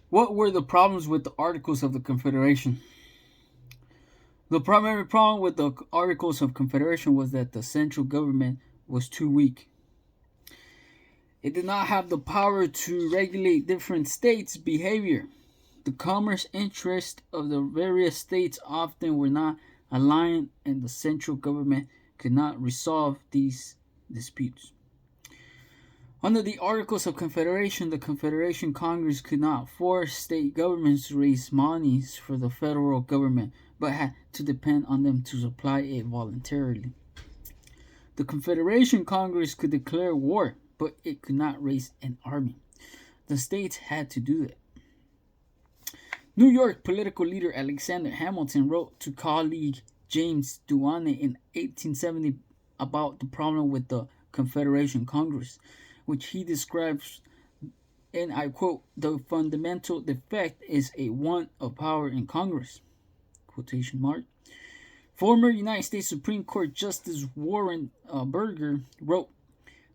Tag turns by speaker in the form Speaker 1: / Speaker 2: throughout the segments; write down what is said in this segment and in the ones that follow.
Speaker 1: What were the problems with the Articles of the Confederation? The primary problem with the Articles of Confederation was that the central government was too weak. It did not have the power to regulate different states' behavior. The commerce interests of the various states often were not aligned, and the central government could not resolve these disputes. Under the Articles of Confederation, the Confederation Congress could not force state governments to raise monies for the federal government, but had to depend on them to supply it voluntarily. The Confederation Congress could declare war, but it could not raise an army. The states had to do that. New York political leader Alexander Hamilton wrote to colleague James Duane in 1870 about the problem with the Confederation Congress, which he describes, and I quote, "The fundamental defect is a want of power in Congress." Quotation mark. Former United States Supreme Court Justice Warren Burger wrote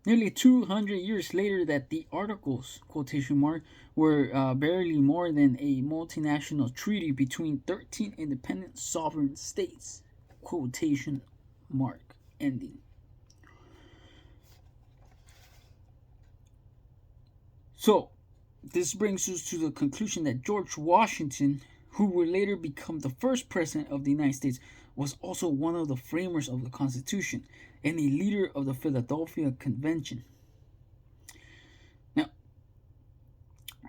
Speaker 1: nearly 200 years later that the Articles, quotation mark, were barely more than a multinational treaty between 13 independent sovereign states, quotation mark, ending. So, this brings us to the conclusion that George Washington, who would later become the first president of the United States, was also one of the framers of the Constitution and a leader of the Philadelphia Convention. Now,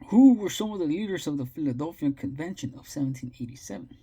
Speaker 1: who were some of the leaders of the Philadelphia Convention of 1787?